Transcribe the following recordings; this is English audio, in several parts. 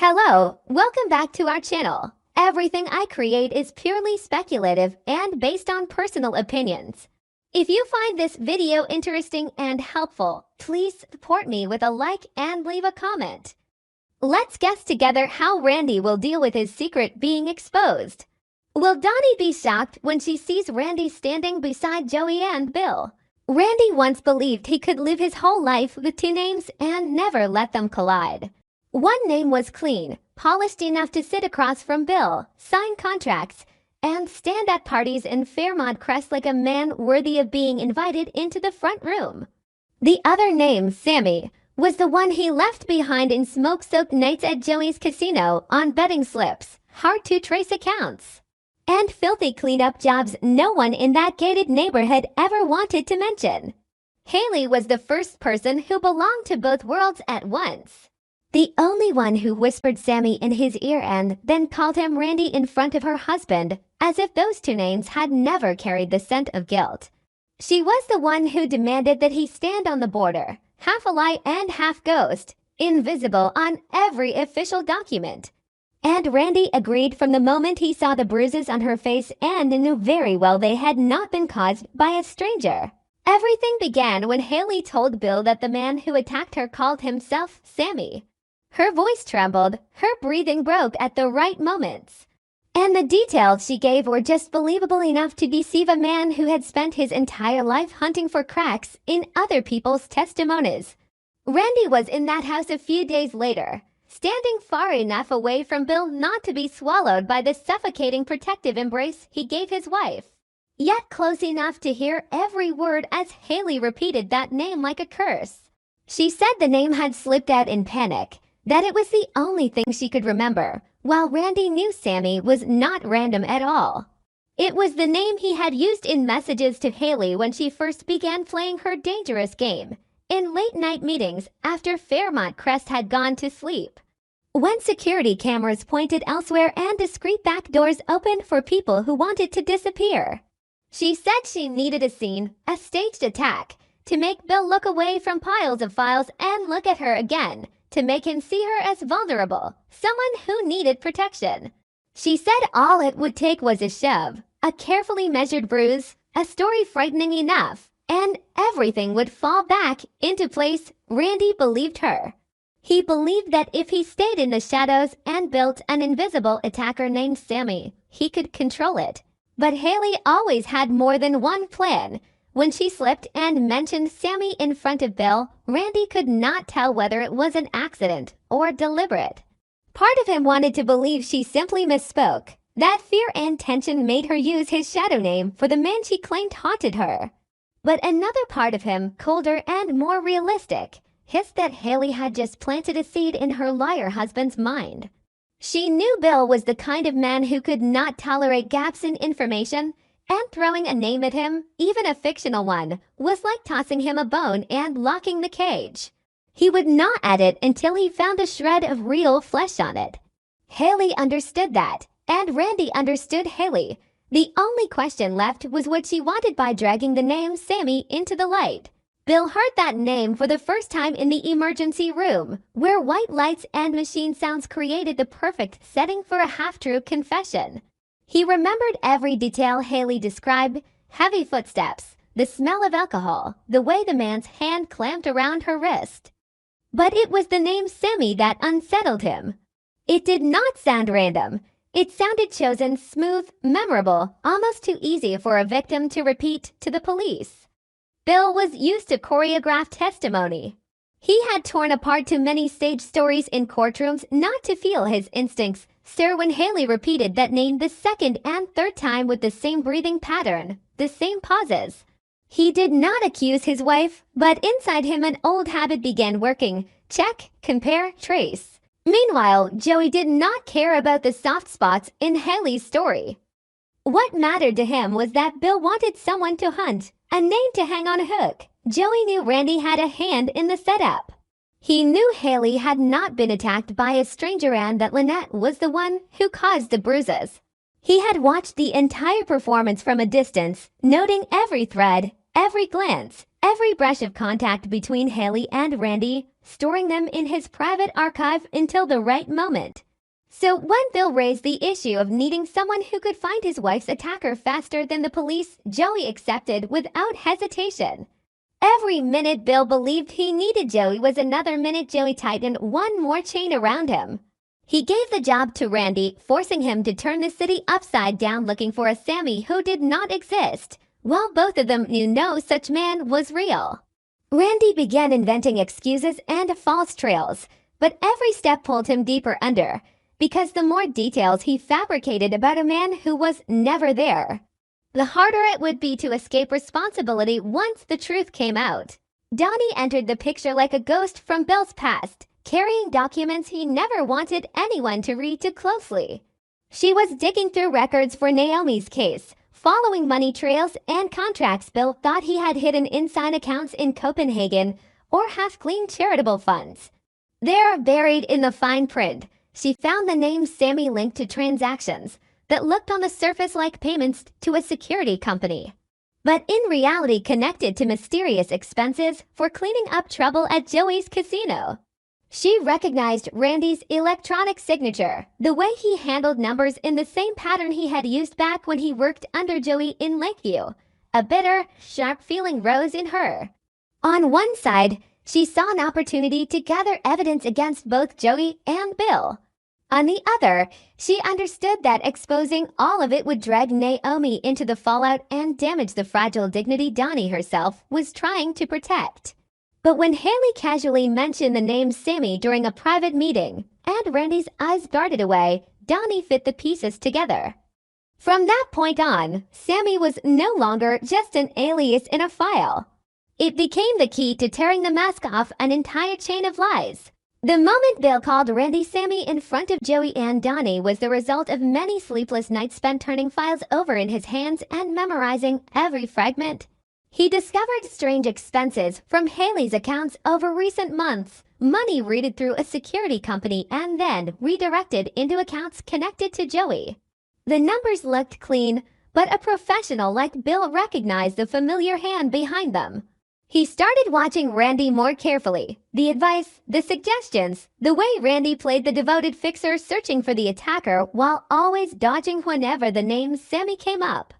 Hello, welcome back to our channel. Everything I create is purely speculative and based on personal opinions. If you find this video interesting and helpful, please support me with a like and leave a comment. Let's guess together how Randy will deal with his secret being exposed. Will Dani be shocked when she sees Randy standing beside Joey and Bill? Randy once believed he could live his whole life with two names and never let them collide. One name was clean, polished enough to sit across from Bill, sign contracts, and stand at parties in Fairmont Crest like a man worthy of being invited into the front room. The other name, Sammy, was the one he left behind in smoke-soaked nights at Joey's casino on betting slips, hard-to-trace accounts, and filthy cleanup jobs no one in that gated neighborhood ever wanted to mention. Haley was the first person who belonged to both worlds at once. The only one who whispered Sammy in his ear and then called him Randy in front of her husband, as if those two names had never carried the scent of guilt. She was the one who demanded that he stand on the border, half a lie and half ghost, invisible on every official document. And Randy agreed from the moment he saw the bruises on her face and knew very well they had not been caused by a stranger. Everything began when Haley told Bill that the man who attacked her called himself Sammy. Her voice trembled, her breathing broke at the right moments. And the details she gave were just believable enough to deceive a man who had spent his entire life hunting for cracks in other people's testimonies. Randy was in that house a few days later, standing far enough away from Bill not to be swallowed by the suffocating protective embrace he gave his wife, yet close enough to hear every word as Haley repeated that name like a curse. She said the name had slipped out in panic, that it was the only thing she could remember, while Randy knew Sammy was not random at all. It was the name he had used in messages to Haley when she first began playing her dangerous game, in late-night meetings after Fairmont Crest had gone to sleep. When security cameras pointed elsewhere and discreet back doors opened for people who wanted to disappear. She said she needed a scene, a staged attack, to make Bill look away from piles of files and look at her again, to make him see her as vulnerable, someone who needed protection. She said all it would take was a shove, a carefully measured bruise, a story frightening enough, and everything would fall back into place. Randy believed her. He believed that if he stayed in the shadows and built an invisible attacker named Sammy, he could control it. But Haley always had more than one plan. When she slipped and mentioned Sammy in front of Bill, Randy could not tell whether it was an accident or deliberate. Part of him wanted to believe she simply misspoke. That fear and tension made her use his shadow name for the man she claimed haunted her. But another part of him, colder and more realistic, hissed that Haley had just planted a seed in her liar husband's mind. She knew Bill was the kind of man who could not tolerate gaps in information, and throwing a name at him, even a fictional one, was like tossing him a bone and locking the cage. He would gnaw at it until he found a shred of real flesh on it. Haley understood that, and Randy understood Haley. The only question left was what she wanted by dragging the name Sammy into the light. Bill heard that name for the first time in the emergency room, where white lights and machine sounds created the perfect setting for a half-true confession. He remembered every detail Haley described: heavy footsteps, the smell of alcohol, the way the man's hand clamped around her wrist. But it was the name Sammy that unsettled him. It did not sound random. It sounded chosen, smooth, memorable, almost too easy for a victim to repeat to the police. Bill was used to choreographed testimony. He had torn apart too many stage stories in courtrooms not to feel his instincts stir when Haley repeated that name the second and third time with the same breathing pattern, the same pauses. He did not accuse his wife, but inside him an old habit began working. Check, compare, trace. Meanwhile, Joey did not care about the soft spots in Haley's story. What mattered to him was that Bill wanted someone to hunt, a name to hang on a hook. Joey knew Randy had a hand in the setup. He knew Haley had not been attacked by a stranger and that Lynette was the one who caused the bruises. He had watched the entire performance from a distance, noting every thread, every glance, every brush of contact between Haley and Randy, storing them in his private archive until the right moment. So when Bill raised the issue of needing someone who could find his wife's attacker faster than the police, Joey accepted without hesitation. Every minute Bill believed he needed Joey was another minute Joey tightened one more chain around him. He gave the job to Randy, forcing him to turn the city upside down looking for a Sammy who did not exist, while both of them knew no such man was real. Randy began inventing excuses and false trails, but every step pulled him deeper under, because the more details he fabricated about a man who was never there, the harder it would be to escape responsibility once the truth came out. Dani entered the picture like a ghost from Bill's past, carrying documents he never wanted anyone to read too closely. She was digging through records for Naomi's case, following money trails and contracts Bill thought he had hidden inside accounts in Copenhagen or half-clean charitable funds. There, buried in the fine print, she found the name Sammy linked to transactions that looked on the surface like payments to a security company, but in reality connected to mysterious expenses for cleaning up trouble at Joey's casino. She recognized Randy's electronic signature, the way he handled numbers in the same pattern he had used back when he worked under Joey in Lakeview. A bitter, sharp feeling rose in her. On one side, she saw an opportunity to gather evidence against both Joey and Bill. On the other, she understood that exposing all of it would drag Naomi into the fallout and damage the fragile dignity Dani herself was trying to protect. But when Haley casually mentioned the name Sammy during a private meeting, and Randy's eyes darted away, Dani fit the pieces together. From that point on, Sammy was no longer just an alias in a file. It became the key to tearing the mask off an entire chain of lies. The moment Bill called Randy Sammy in front of Joey and Dani was the result of many sleepless nights spent turning files over in his hands and memorizing every fragment. He discovered strange expenses from Haley's accounts over recent months, money routed through a security company and then redirected into accounts connected to Joey. The numbers looked clean, but a professional like Bill recognized the familiar hand behind them. He started watching Randy more carefully. The advice, the suggestions, the way Randy played the devoted fixer searching for the attacker while always dodging whenever the name Sammy came up.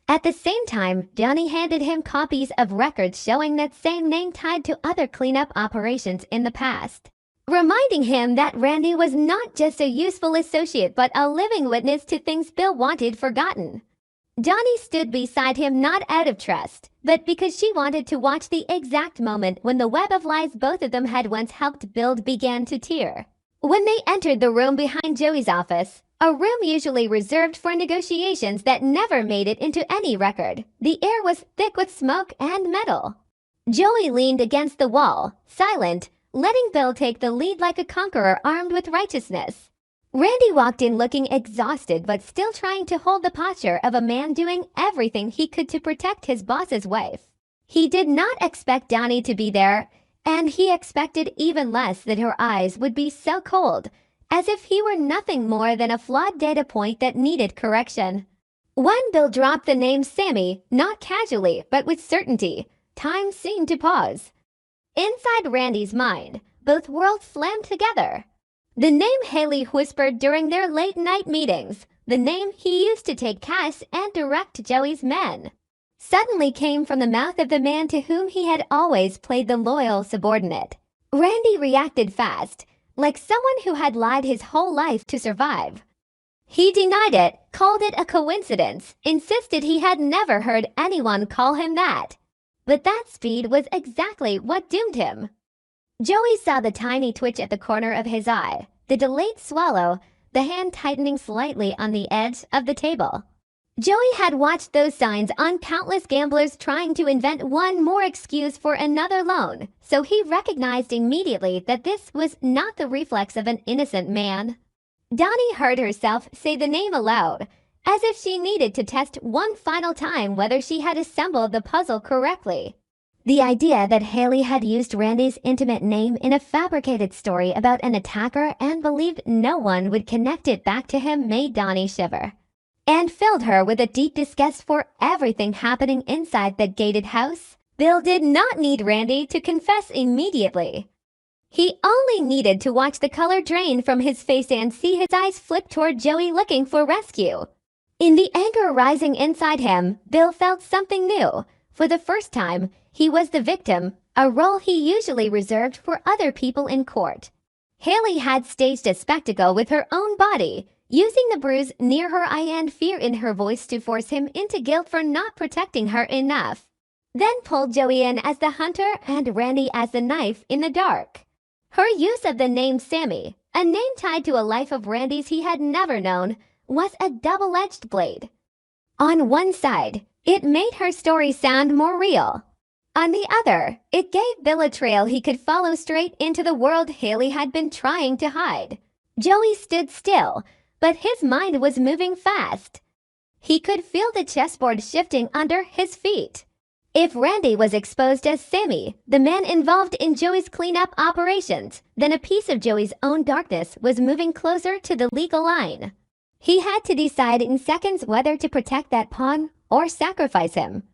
At the same time, Dani handed him copies of records showing that same name tied to other cleanup operations in the past, reminding him that Randy was not just a useful associate but a living witness to things Bill wanted forgotten. Dani stood beside him not out of trust, but because she wanted to watch the exact moment when the web of lies both of them had once helped build began to tear. When they entered the room behind Joey's office, a room usually reserved for negotiations that never made it into any record, the air was thick with smoke and metal. Joey leaned against the wall, silent, letting Bill take the lead like a conqueror armed with righteousness. Randy walked in looking exhausted but still trying to hold the posture of a man doing everything he could to protect his boss's wife. He did not expect Dani to be there, and he expected even less that her eyes would be so cold, as if he were nothing more than a flawed data point that needed correction. When Bill dropped the name Sammy, not casually but with certainty, time seemed to pause. Inside Randy's mind, both worlds slammed together. The name Haley whispered during their late-night meetings, the name he used to take Cass and direct Joey's men, suddenly came from the mouth of the man to whom he had always played the loyal subordinate. Randy reacted fast, like someone who had lied his whole life to survive. He denied it, called it a coincidence, insisted he had never heard anyone call him that. But that speed was exactly what doomed him. Joey saw the tiny twitch at the corner of his eye, the delayed swallow, the hand tightening slightly on the edge of the table. Joey had watched those signs on countless gamblers trying to invent one more excuse for another loan, so he recognized immediately that this was not the reflex of an innocent man. Dani heard herself say the name aloud, as if she needed to test one final time whether she had assembled the puzzle correctly. The idea that Haley had used Randy's intimate name in a fabricated story about an attacker and believed no one would connect it back to him made Dani shiver, and filled her with a deep disgust for everything happening inside that gated house. Bill did not need Randy to confess immediately. He only needed to watch the color drain from his face and see his eyes flip toward Joey looking for rescue. In the anger rising inside him, Bill felt something new. For the first time, he was the victim, a role he usually reserved for other people in court. Haley had staged a spectacle with her own body, using the bruise near her eye and fear in her voice to force him into guilt for not protecting her enough. Then pulled Joey in as the hunter and Randy as the knife in the dark. Her use of the name Sammy, a name tied to a life of Randy's he had never known, was a double-edged blade. On one side, it made her story sound more real. On the other, it gave Bill a trail he could follow straight into the world Haley had been trying to hide. Joey stood still, but his mind was moving fast. He could feel the chessboard shifting under his feet. If Randy was exposed as Sammy, the man involved in Joey's cleanup operations, then a piece of Joey's own darkness was moving closer to the legal line. He had to decide in seconds whether to protect that pawn or sacrifice him.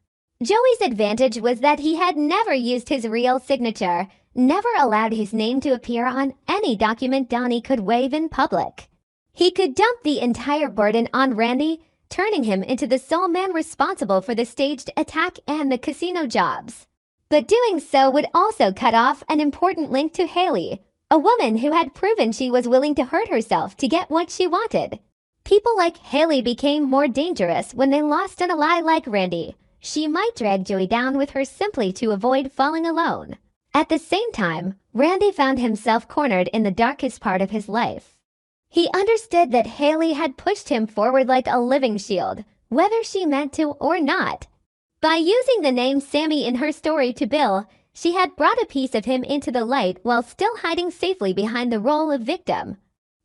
Joey's advantage was that he had never used his real signature, never allowed his name to appear on any document Dani could wave in public. He could dump the entire burden on Randy, turning him into the sole man responsible for the staged attack and the casino jobs. But doing so would also cut off an important link to Haley, a woman who had proven she was willing to hurt herself to get what she wanted. People like Haley became more dangerous when they lost an ally like Randy. She might drag Joey down with her simply to avoid falling alone. At the same time, Randy found himself cornered in the darkest part of his life. He understood that Haley had pushed him forward like a living shield, whether she meant to or not. By using the name Sammy in her story to Bill, she had brought a piece of him into the light while still hiding safely behind the role of victim.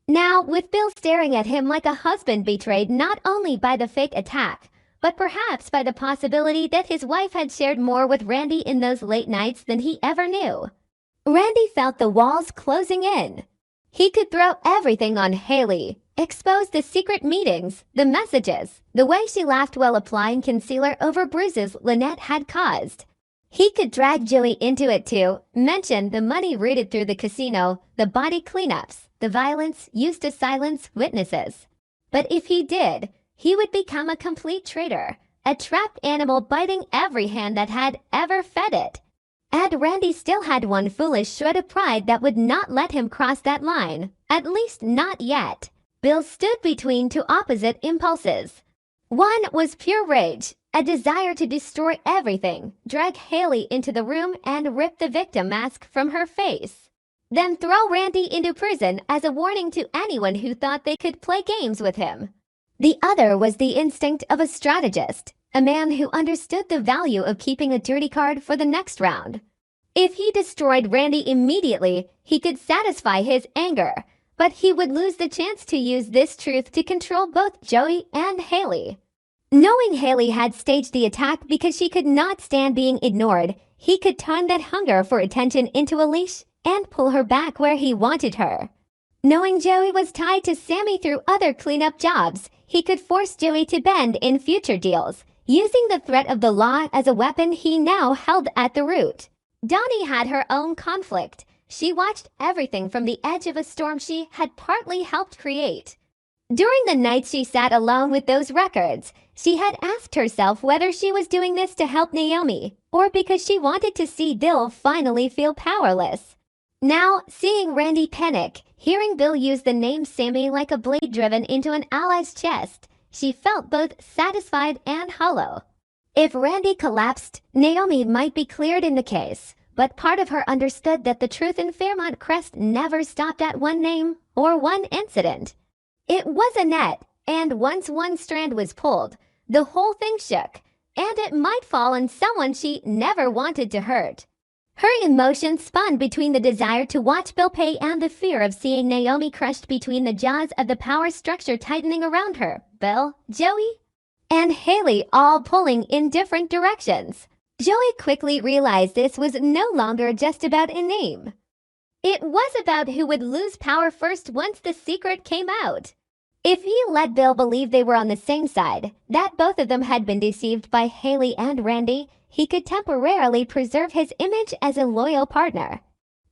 Now, with Bill staring at him like a husband betrayed not only by the fake attack, but perhaps by the possibility that his wife had shared more with Randy in those late nights than he ever knew. Randy felt the walls closing in. He could throw everything on Haley, expose the secret meetings, the messages, the way she laughed while applying concealer over bruises Lynette had caused. He could drag Joey into it too, mention the money rooted through the casino, the body cleanups, the violence used to silence witnesses. But if he did, he would become a complete traitor, a trapped animal biting every hand that had ever fed it. And Randy still had one foolish shred of pride that would not let him cross that line, at least not yet. Bill stood between two opposite impulses. One was pure rage, a desire to destroy everything, drag Haley into the room and rip the victim mask from her face. Then throw Randy into prison as a warning to anyone who thought they could play games with him. The other was the instinct of a strategist, a man who understood the value of keeping a dirty card for the next round. If he destroyed Randy immediately, he could satisfy his anger, but he would lose the chance to use this truth to control both Joey and Haley. Knowing Haley had staged the attack because she could not stand being ignored, he could turn that hunger for attention into a leash and pull her back where he wanted her. Knowing Joey was tied to Sammy through other cleanup jobs, he could force Joey to bend in future deals, using the threat of the law as a weapon he now held at the root. Dani had her own conflict. She watched everything from the edge of a storm she had partly helped create. During the nights she sat alone with those records, she had asked herself whether she was doing this to help Naomi, or because she wanted to see Bill finally feel powerless. Now, seeing Randy panic, hearing Bill use the name Sammy like a blade driven into an ally's chest, she felt both satisfied and hollow. If Randy collapsed, Naomi might be cleared in the case, but part of her understood that the truth in Fairmont Crest never stopped at one name or one incident. It was a net, and once one strand was pulled, the whole thing shook, and it might fall on someone she never wanted to hurt. Her emotions spun between the desire to watch Bill pay and the fear of seeing Naomi crushed between the jaws of the power structure tightening around her. Bill, Joey, and Haley all pulling in different directions. Joey quickly realized this was no longer just about a name. It was about who would lose power first once the secret came out. If he let Bill believe they were on the same side, that both of them had been deceived by Haley and Randy, he could temporarily preserve his image as a loyal partner.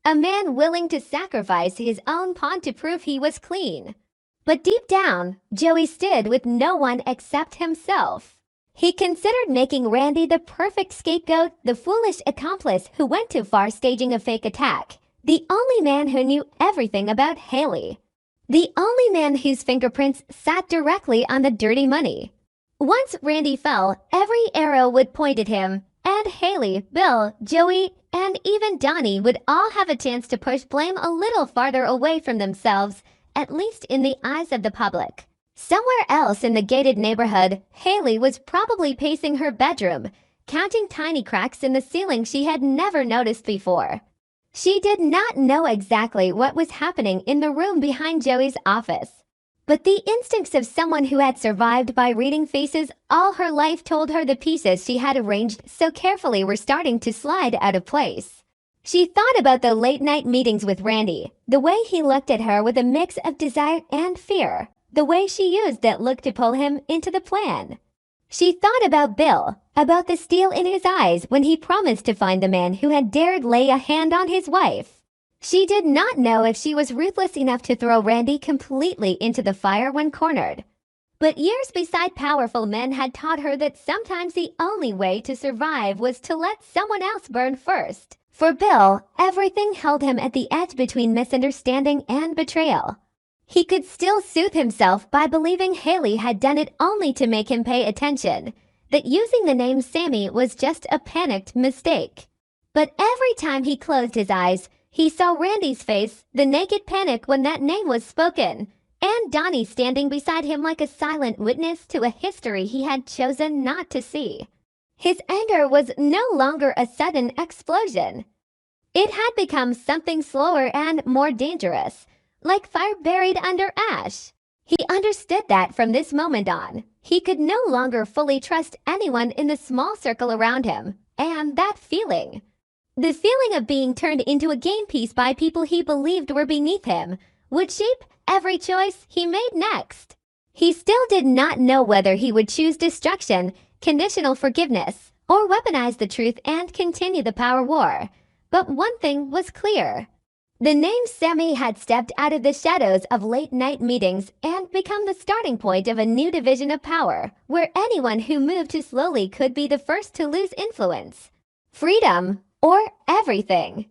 A man willing to sacrifice his own pawn to prove he was clean. But deep down, Joey stood with no one except himself. He considered making Randy the perfect scapegoat, the foolish accomplice who went too far staging a fake attack, the only man who knew everything about Haley, the only man whose fingerprints sat directly on the dirty money. Once Randy fell, every arrow would point at him, and Haley, Bill, Joey, and even Dani would all have a chance to push blame a little farther away from themselves, at least in the eyes of the public. Somewhere else in the gated neighborhood, Haley was probably pacing her bedroom, counting tiny cracks in the ceiling she had never noticed before. She did not know exactly what was happening in the room behind Joey's office. But the instincts of someone who had survived by reading faces all her life told her the pieces she had arranged so carefully were starting to slide out of place. She thought about the late-night meetings with Randy, the way he looked at her with a mix of desire and fear, the way she used that look to pull him into the plan. She thought about Bill, about the steel in his eyes when he promised to find the man who had dared lay a hand on his wife. She did not know if she was ruthless enough to throw Randy completely into the fire when cornered. But years beside powerful men had taught her that sometimes the only way to survive was to let someone else burn first. For Bill, everything held him at the edge between misunderstanding and betrayal. He could still soothe himself by believing Haley had done it only to make him pay attention, that using the name Sammy was just a panicked mistake. But every time he closed his eyes, he saw Randy's face, the naked panic when that name was spoken, and Dani standing beside him like a silent witness to a history he had chosen not to see. His anger was no longer a sudden explosion. It had become something slower and more dangerous, like fire buried under ash. He understood that from this moment on, he could no longer fully trust anyone in the small circle around him, and that feeling, the feeling of being turned into a game piece by people he believed were beneath him, would shape every choice he made next. He still did not know whether he would choose destruction, conditional forgiveness, or weaponize the truth and continue the power war. But one thing was clear. The name Sammy had stepped out of the shadows of late-night meetings and become the starting point of a new division of power, where anyone who moved too slowly could be the first to lose influence. Freedom, or everything.